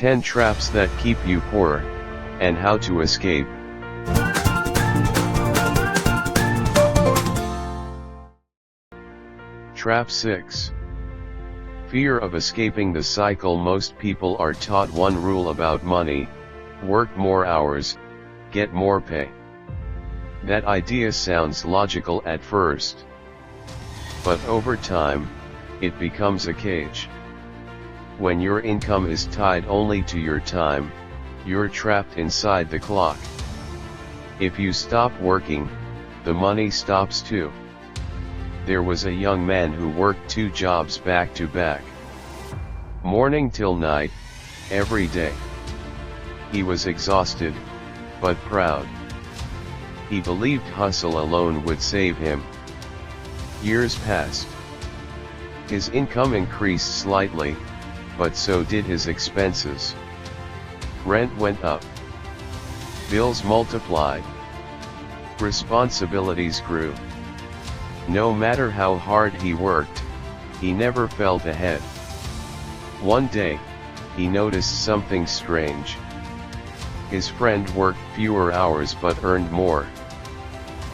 10 traps that keep you poor, and how to escape. Trap 6. Fear of escaping the cycle. Most people are taught one rule about money: work more hours, get more pay. That idea sounds logical at first. But over time, it becomes a cage. When your income is tied only to your time, you're trapped inside the clock. If you stop working, the money stops too. There was a young man who worked 2 jobs back to back. Morning till night, every day. He was exhausted, but proud. He believed hustle alone would save him. Years passed. His income increased slightly, but so did his expenses. Rent went up. Bills multiplied. Responsibilities grew. No matter how hard he worked, he never felt ahead. One day, he noticed something strange. His friend worked fewer hours but earned more.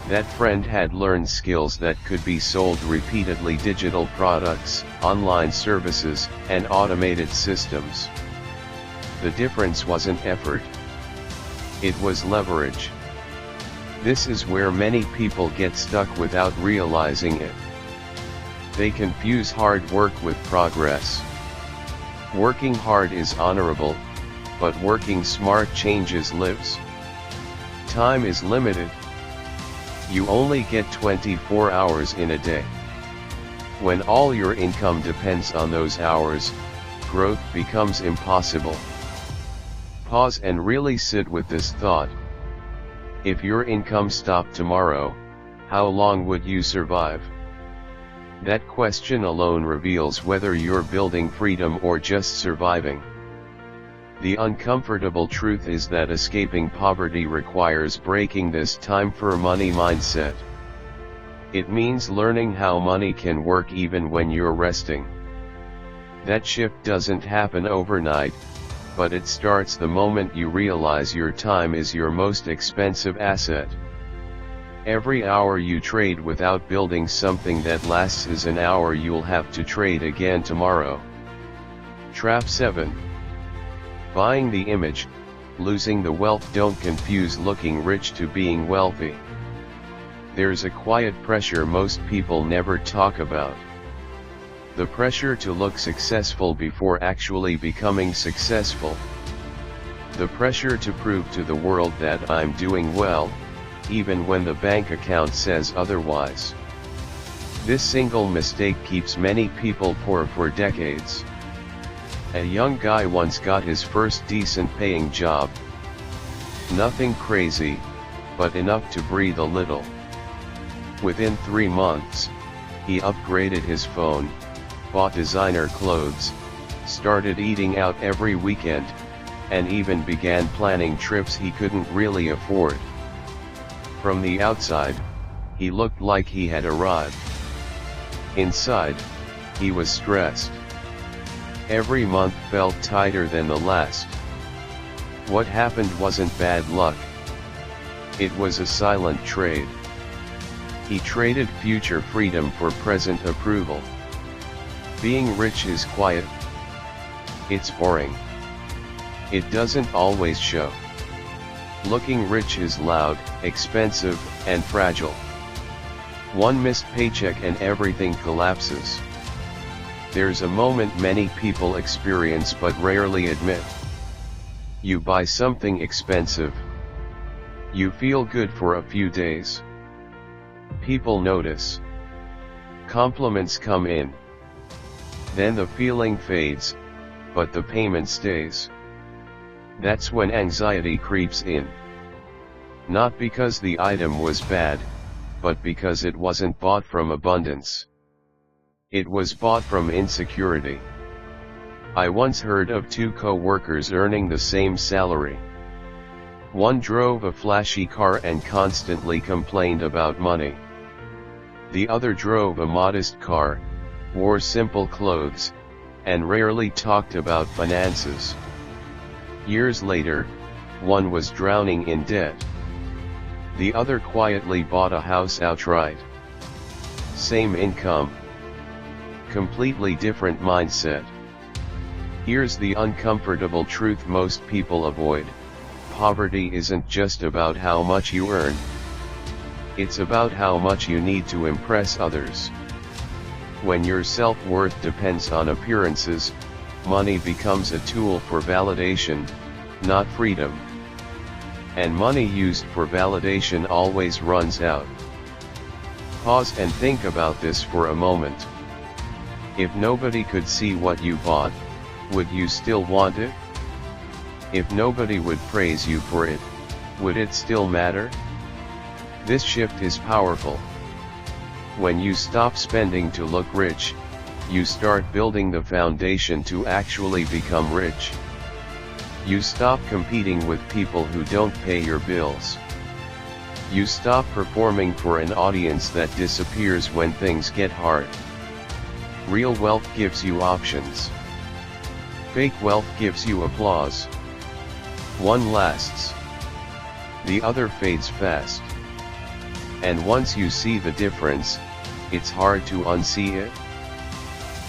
That friend had learned skills that could be sold repeatedly: digital products, online services, and automated systems. The difference wasn't effort. It was leverage. This is where many people get stuck without realizing it. They confuse hard work with progress. Working hard is honorable, but working smart changes lives. Time is limited. You only get 24 hours in a day. When all your income depends on those hours, growth becomes impossible. Pause and really sit with this thought. If your income stopped tomorrow, how long would you survive? That question alone reveals whether you're building freedom or just surviving. The uncomfortable truth is that escaping poverty requires breaking this time for money mindset. It means learning how money can work even when you're resting. That shift doesn't happen overnight, but it starts the moment you realize your time is your most expensive asset. Every hour you trade without building something that lasts is an hour you'll have to trade again tomorrow. Trap 7. Buying the image, losing the wealth. Don't confuse looking rich to being wealthy. There's a quiet pressure most people never talk about. The pressure to look successful before actually becoming successful. The pressure to prove to the world that I'm doing well, even when the bank account says otherwise. This single mistake keeps many people poor for decades. A young guy once got his first decent paying job. Nothing crazy, but enough to breathe a little. Within 3 months, he upgraded his phone, bought designer clothes, started eating out every weekend, and even began planning trips he couldn't really afford. From the outside, he looked like he had arrived. Inside, he was stressed. Every month felt tighter than the last. What happened wasn't bad luck. It was a silent trade. He traded future freedom for present approval. Being rich is quiet. It's boring. It doesn't always show. Looking rich is loud, expensive, and fragile. One missed paycheck and everything collapses. There's a moment many people experience but rarely admit. You buy something expensive. You feel good for a few days. People notice. Compliments come in. Then the feeling fades, but the payment stays. That's when anxiety creeps in. Not because the item was bad, but because it wasn't bought from abundance. It was bought from insecurity. I once heard of 2 co-workers earning the same salary. One drove a flashy car and constantly complained about money. The other drove a modest car, wore simple clothes, and rarely talked about finances. Years later, one was drowning in debt. The other quietly bought a house outright. Same income. Completely different mindset. Here's the uncomfortable truth most people avoid. Poverty isn't just about how much you earn. It's about how much you need to impress others. When your self-worth depends on appearances, money becomes a tool for validation, not freedom. And money used for validation always runs out. Pause and think about this for a moment. If nobody could see what you bought, would you still want it? If nobody would praise you for it, would it still matter? This shift is powerful. When you stop spending to look rich, you start building the foundation to actually become rich. You stop competing with people who don't pay your bills. You stop performing for an audience that disappears when things get hard. Real wealth gives you options. Fake wealth gives you applause. One lasts. The other fades fast. And once you see the difference, it's hard to unsee it.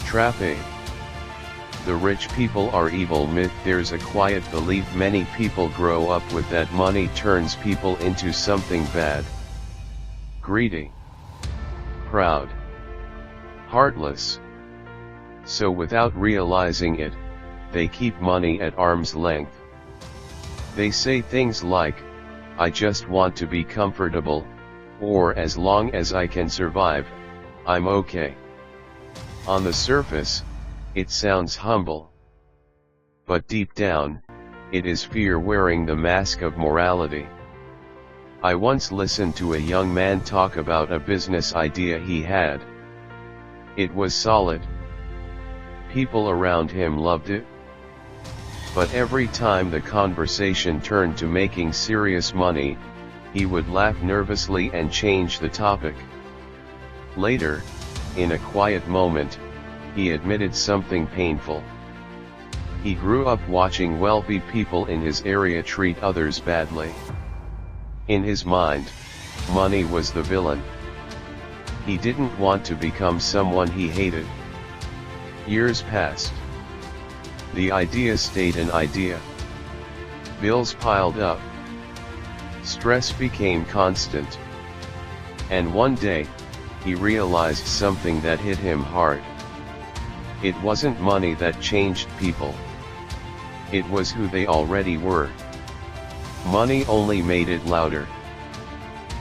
Trap 8. The rich people are evil myth. There's a quiet belief many people grow up with that money turns people into something bad. Greedy. Proud. Heartless. So without realizing it, they keep money at arm's length. They say things like, "I just want to be comfortable," or "as long as I can survive, I'm okay." On the surface, it sounds humble. But deep down, it is fear wearing the mask of morality. I once listened to a young man talk about a business idea he had. It was solid. People around him loved it. But every time the conversation turned to making serious money, he would laugh nervously and change the topic. Later, in a quiet moment, he admitted something painful. He grew up watching wealthy people in his area treat others badly. In his mind, money was the villain. He didn't want to become someone he hated. Years passed. The idea stayed an idea. Bills piled up. Stress became constant. And one day, he realized something that hit him hard. It wasn't money that changed people. It was who they already were. Money only made it louder.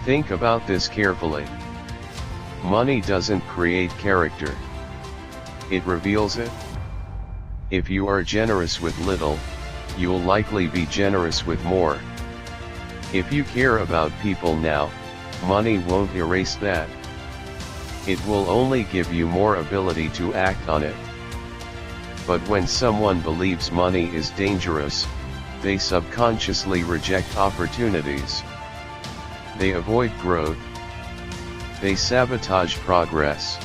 Think about this carefully. Money doesn't create character. It reveals it. If you are generous with little, you'll likely be generous with more. If you care about people now, money won't erase that. It will only give you more ability to act on it. But when someone believes money is dangerous, they subconsciously reject opportunities. They avoid growth. They sabotage progress.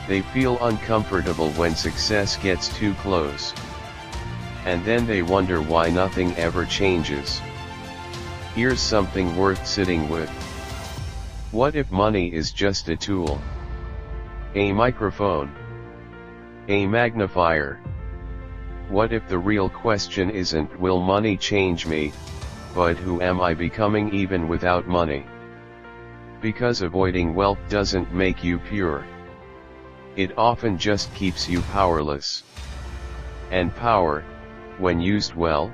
They feel uncomfortable when success gets too close. And then they wonder why nothing ever changes. Here's something worth sitting with. What if money is just a tool? A microphone? A magnifier? What if the real question isn't will money change me, but who am I becoming even without money? Because avoiding wealth doesn't make you pure. It often just keeps you powerless. And power, when used well,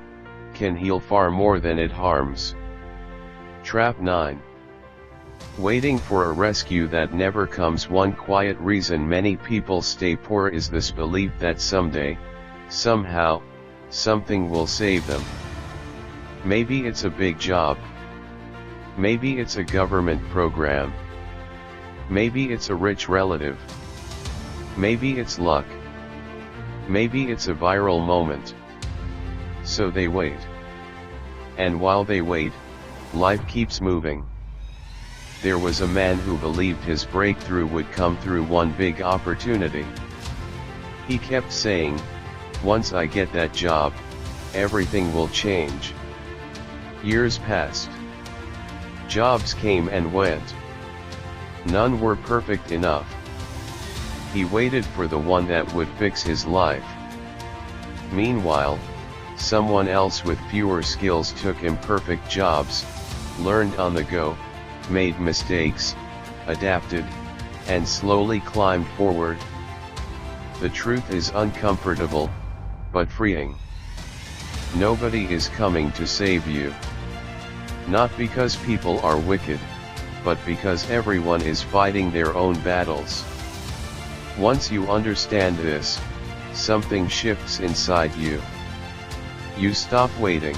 can heal far more than it harms. Trap 9. Waiting for a rescue that never comes. One quiet reason many people stay poor is this belief that someday, somehow, something will save them. Maybe it's a big job. Maybe it's a government program. Maybe it's a rich relative. Maybe it's luck. Maybe it's a viral moment. So they wait. And while they wait, life keeps moving. There was a man who believed his breakthrough would come through one big opportunity. He kept saying, "Once I get that job, everything will change. Years passed. Jobs came and went. None were perfect enough. He waited for the one that would fix his life. Meanwhile, someone else with fewer skills took imperfect jobs, learned on the go, made mistakes, adapted, and slowly climbed forward. The truth is uncomfortable, but freeing. Nobody is coming to save you. Not because people are wicked, but because everyone is fighting their own battles. Once you understand this, something shifts inside you. You stop waiting.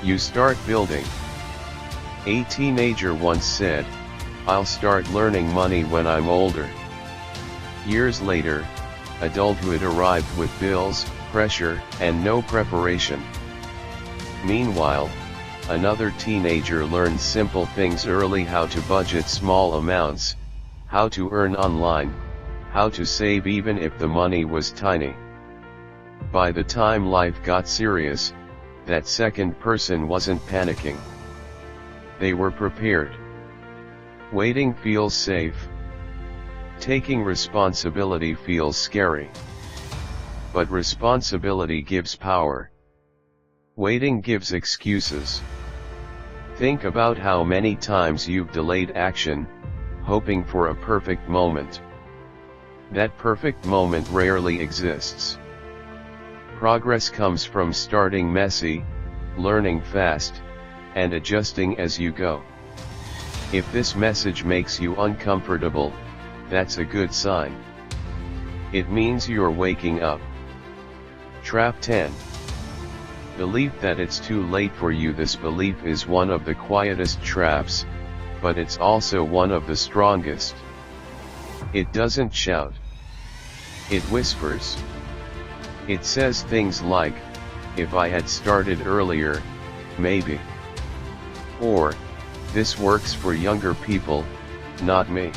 You start building. A teenager once said, "I'll start learning money when I'm older." Years later, adulthood arrived with bills, pressure, and no preparation. Meanwhile, another teenager learned simple things early: how to budget small amounts, how to earn online, how to save even if the money was tiny. By the time life got serious, that second person wasn't panicking. They were prepared. Waiting feels safe. Taking responsibility feels scary. But responsibility gives power. Waiting gives excuses. Think about how many times you've delayed action, hoping for a perfect moment. That perfect moment rarely exists. Progress comes from starting messy, learning fast, and adjusting as you go. If this message makes you uncomfortable, that's a good sign. It means you're waking up. Trap 10. Belief that it's too late for you. This belief is one of the quietest traps, but it's also one of the strongest. It doesn't shout. It whispers. It says things like, "If I had started earlier, maybe." Or, "This works for younger people, not me."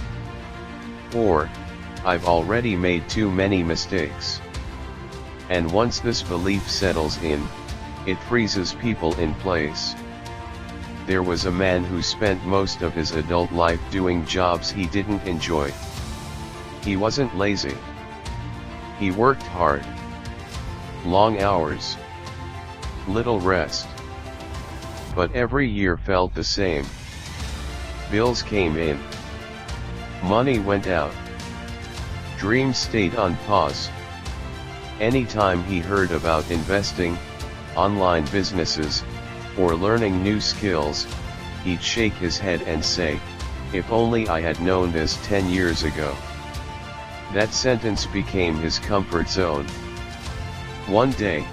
Or, "I've already made too many mistakes." And once this belief settles in, it freezes people in place. There was a man who spent most of his adult life doing jobs he didn't enjoy. He wasn't lazy. He worked hard. Long hours. Little rest. But every year felt the same. Bills came in. Money went out. Dreams stayed on pause. Anytime he heard about investing, online businesses, or learning new skills, he'd shake his head and say, "If only I had known this 10 years ago." That sentence became his comfort zone. One day,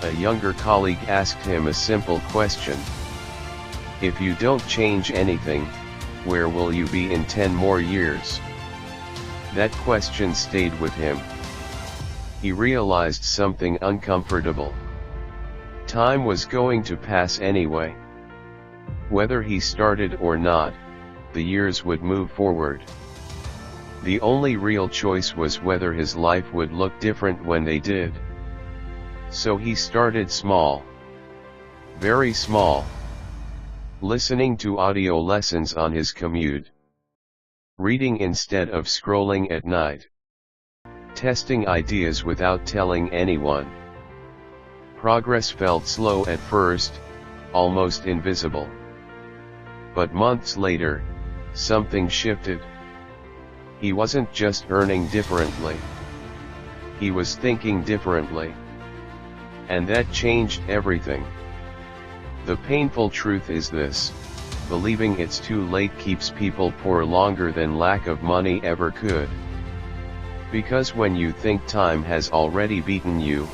a younger colleague asked him a simple question. "If you don't change anything, where will you be in 10 more years?" That question stayed with him. He realized something uncomfortable. Time was going to pass anyway. Whether he started or not, the years would move forward. The only real choice was whether his life would look different when they did. So he started small. Very small. Listening to audio lessons on his commute. Reading instead of scrolling at night. Testing ideas without telling anyone. Progress felt slow at first, almost invisible. But months later, something shifted. He wasn't just earning differently. He was thinking differently. And that changed everything. The painful truth is this: believing it's too late keeps people poor longer than lack of money ever could. Because when you think time has already beaten you,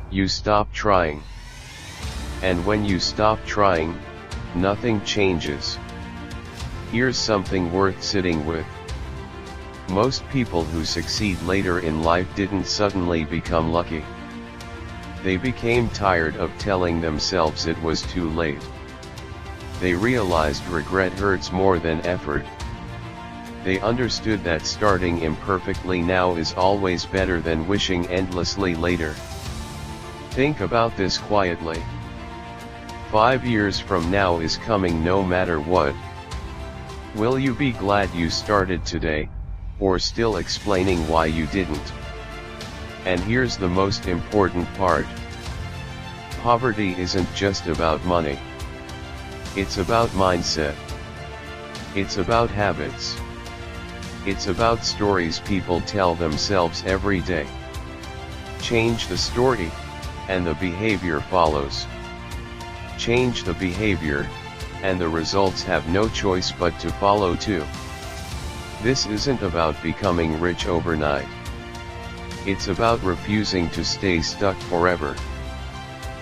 you stop trying. And when you stop trying, nothing changes. Here's something worth sitting with. Most people who succeed later in life didn't suddenly become lucky. They became tired of telling themselves it was too late. They realized regret hurts more than effort. They understood that starting imperfectly now is always better than wishing endlessly later. Think about this quietly. 5 years from now is coming no matter what. Will you be glad you started today, or still explaining why you didn't? And here's the most important part. Poverty isn't just about money. It's about mindset. It's about habits. It's about stories people tell themselves every day. Change the story, and the behavior follows. Change the behavior, and the results have no choice but to follow too. This isn't about becoming rich overnight. It's about refusing to stay stuck forever.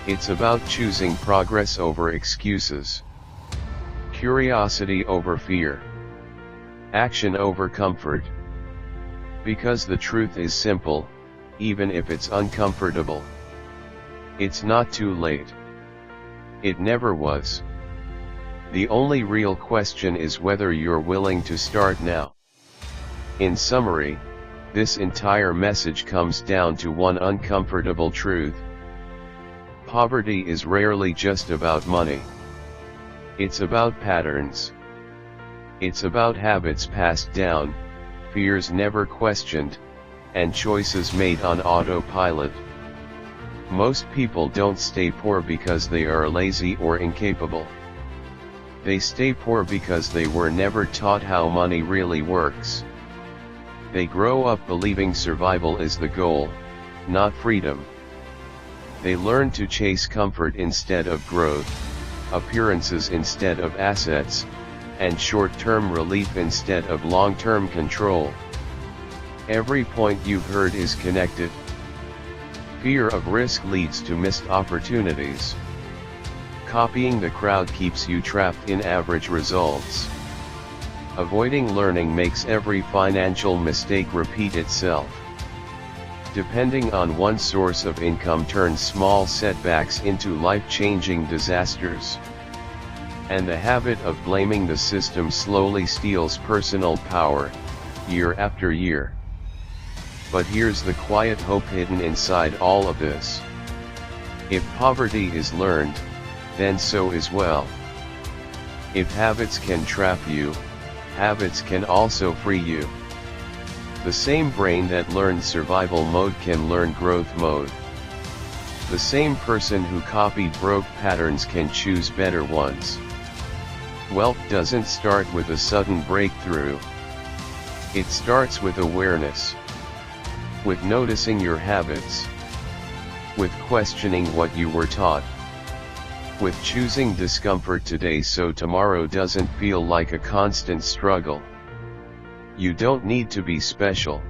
It's about choosing progress over excuses. Curiosity over fear. Action over comfort. Because the truth is simple, even if it's uncomfortable. It's not too late. It never was. The only real question is whether you're willing to start now. In summary, this entire message comes down to one uncomfortable truth. Poverty is rarely just about money. It's about patterns. It's about habits passed down, fears never questioned, and choices made on autopilot. Most people don't stay poor because they are lazy or incapable. They stay poor because they were never taught how money really works. They grow up believing survival is the goal, not freedom. They learn to chase comfort instead of growth, appearances instead of assets, and short-term relief instead of long-term control. Every point you've heard is connected. Fear of risk leads to missed opportunities. Copying the crowd keeps you trapped in average results. Avoiding learning makes every financial mistake repeat itself. Depending on one source of income turns small setbacks into life-changing disasters. And the habit of blaming the system slowly steals personal power, year after year. But here's the quiet hope hidden inside all of this. If poverty is learned, then so is wealth. If habits can trap you, habits can also free you. The same brain that learned survival mode can learn growth mode. The same person who copied broke patterns can choose better ones. Wealth doesn't start with a sudden breakthrough. It starts with awareness. With noticing your habits. With questioning what you were taught. With choosing discomfort today so tomorrow doesn't feel like a constant struggle. You don't need to be special.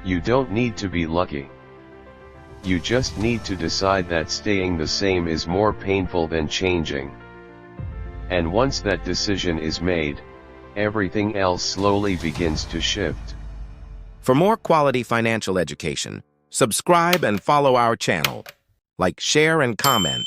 You don't need to be lucky. You just need to decide that staying the same is more painful than changing. And once that decision is made, everything else slowly begins to shift. For more quality financial education, subscribe and follow our channel. Like, share, and comment.